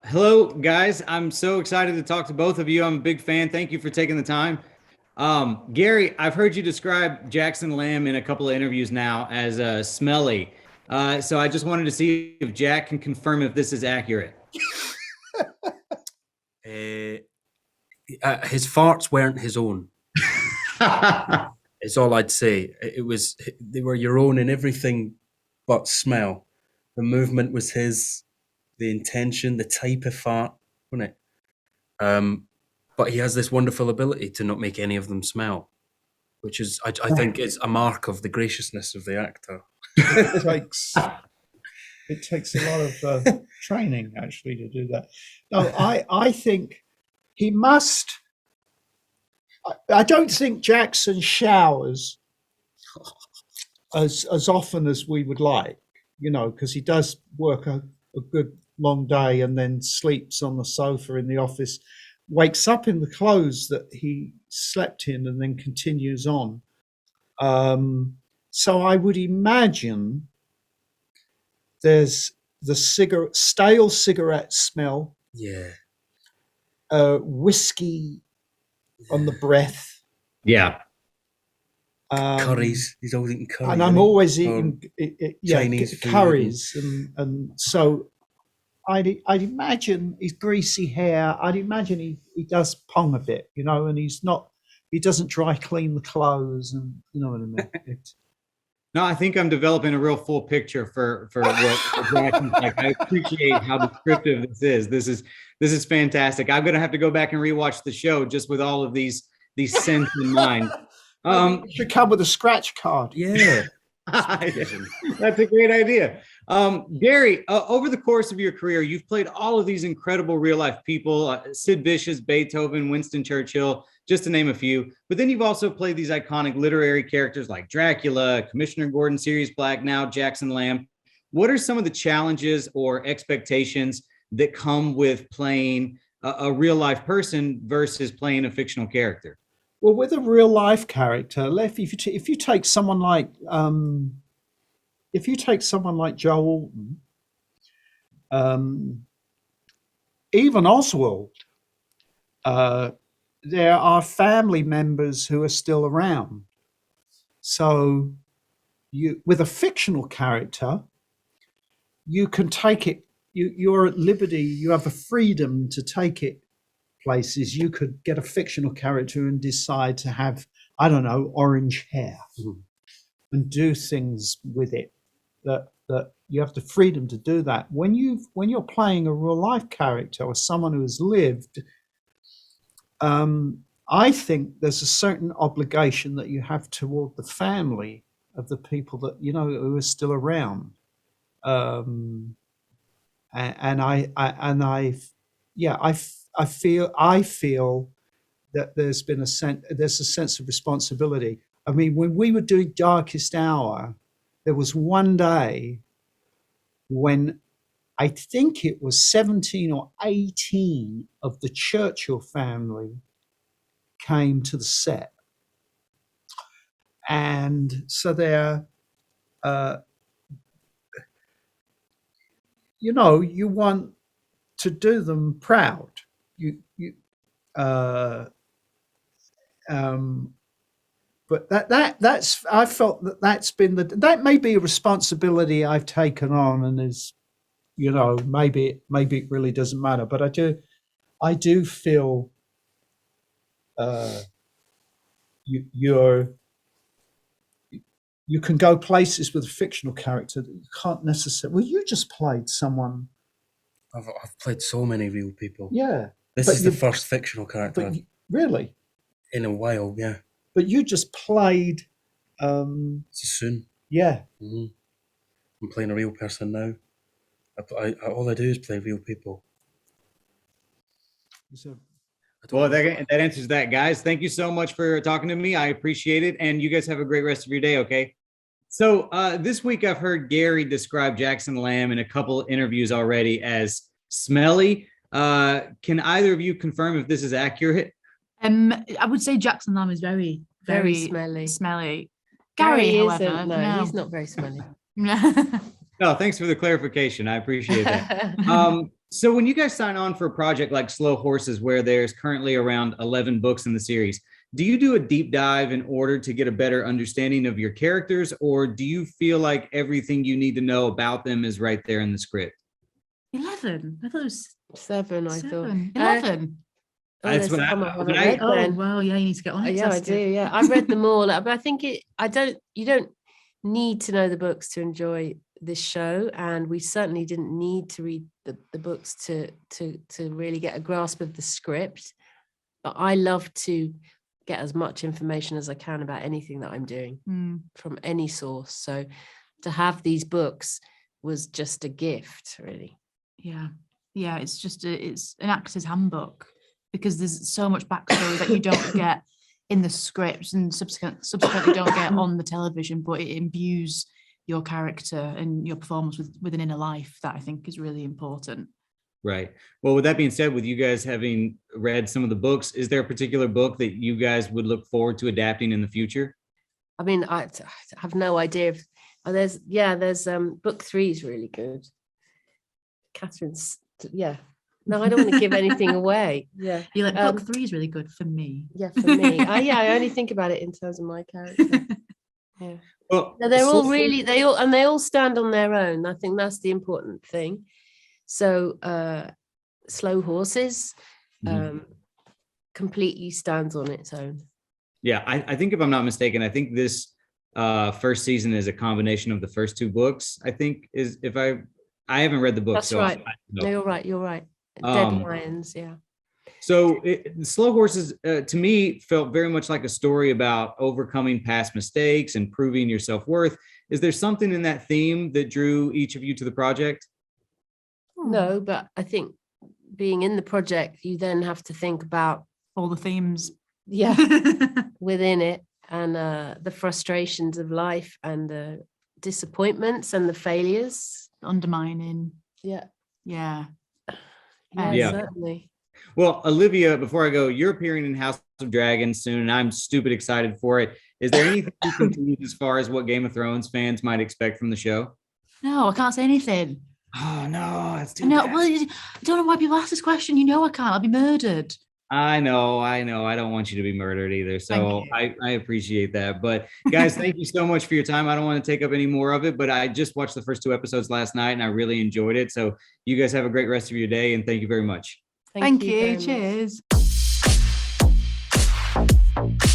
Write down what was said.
Hello, guys. I'm so excited to talk to both of you. I'm a big fan. Thank you for taking the time. Gary, I've heard you describe Jackson Lamb in a couple of interviews now as smelly. So I just wanted to see if Jack can confirm if this is accurate. His farts weren't his own. It's all I'd say. They were your own in everything but smell. The movement was his, the intention, the type of fart, wasn't it? But he has this wonderful ability to not make any of them smell, which is, I think, is a mark of the graciousness of the actor. It takes a lot of training actually to do that. No, I think he must. I don't think Jackson showers as often as we would like, because he does work a good long day and then sleeps on the sofa in the office, wakes up in the clothes that he slept in and then continues on. So I would imagine there's the stale cigarette smell, whiskey on the breath. Yeah. Curries. He's always eating curries. And I'm always eating Chinese curries. And so I'd imagine his greasy hair. I'd imagine he does pong a bit, and he doesn't dry clean the clothes, and you know what I mean. No, I think I'm developing a real full picture for what Jackson's like. I appreciate how descriptive this is. This is fantastic. I'm gonna have to go back and rewatch the show just with all of these scents in mind. You should come with a scratch card. Yeah. That's a great idea. Gary, over the course of your career, you've played all of these incredible real life people, Sid Vicious, Beethoven, Winston Churchill, just to name a few. But then you've also played these iconic literary characters like Dracula, Commissioner Gordon, Sirius Black, now Jackson Lamb. What are some of the challenges or expectations that come with playing a real life person versus playing a fictional character? Well, with a real life character, if you take someone like Joe Alton, even Oswald, there are family members who are still around. So, with a fictional character, you can take it. You're at liberty. You have a freedom to take it places. You could get a fictional character and decide to have, I don't know, orange hair and do things with it that you have the freedom to do that. When you're playing a real life character or someone who has lived, I think there's a certain obligation that you have toward the family of the people that who are still around. I feel that there's a sense of responsibility. I mean, when we were doing Darkest Hour, there was one day when I think it was 17 or 18 of the Churchill family came to the set. And so they're, you want to do them proud. But that's I felt that's been that may be a responsibility I've taken on, and is maybe it really doesn't matter, but I do feel you can go places with a fictional character that you can't necessarily. Well, you just played someone. I've played so many real people. Yeah. This is the first fictional character. Really? In a while, yeah. But you just played. Soon. Yeah. Mm-hmm. I'm playing a real person now. All I do is play real people. Well, that answers that, guys. Thank you so much for talking to me. I appreciate it. And you guys have a great rest of your day, okay? So this week I've heard Gary describe Jackson Lamb in a couple interviews already as smelly. Can either of you confirm if this is accurate? I would say Jackson Lamb is very smelly. Gary, however, no, he's not very smelly. No, thanks for the clarification. I appreciate that. So when you guys sign on for a project like Slow Horses, where there's currently around 11 books in the series, do you do a deep dive in order to get a better understanding of your characters, or do you feel like everything you need to know about them is right there in the script? 11. I thought it was 7, I thought. 7. 11. That's there's what some I- haven't when I- read Oh, then. well, yeah, you need to get on it. Yeah, I Saskia. do. Yeah, I've read them all, but I think you don't need to know the books to enjoy this show, and we certainly didn't need to read the books to really get a grasp of the script. But I love to get as much information as I can about anything that I'm doing from any source. So to have these books was just a gift, really. Yeah, it's an actor's handbook, because there's so much backstory that you don't get in the script and subsequently don't get on the television, but it imbues your character and your performance with an inner life that I think is really important. Right. Well, with that being said, with you guys having read some of the books, is there a particular book that you guys would look forward to adapting in the future? I mean, I have no idea if there's book 3 is really good. Catherine's, yeah. No, I don't want to give anything away. Yeah. You're like, book 3 is really good for me. Yeah, for me. I only think about it in terms of my character. Yeah. Well, No, they're all really, they all stand on their own. I think that's the important thing. So Slow Horses completely stands on its own. Yeah, I think if I'm not mistaken, I think this first season is a combination of the first 2 books. I think is if I haven't read the book. That's so right. No. No, you're right. Dead Lions, yeah. So Slow Horses, to me, felt very much like a story about overcoming past mistakes and proving your self-worth. Is there something in that theme that drew each of you to the project? No, but I think being in the project, you then have to think about all the themes. Yeah, within it, and the frustrations of life and the disappointments and the failures. Undermining. Yeah. Yeah. Certainly. Well, Olivia, before I go, you're appearing in House of Dragons soon, and I'm stupid excited for it. Is there anything you can tease as far as what Game of Thrones fans might expect from the show? No, I can't say anything. Oh, no, that's too No, bad. well, I don't know why people ask this question. You know I can't. I'll be murdered. I know. I don't want you to be murdered either. So I appreciate that. But guys, thank you so much for your time. I don't want to take up any more of it, but I just watched the first 2 episodes last night and I really enjoyed it. So you guys have a great rest of your day and thank you very much. Thank you. Cheers. Very much.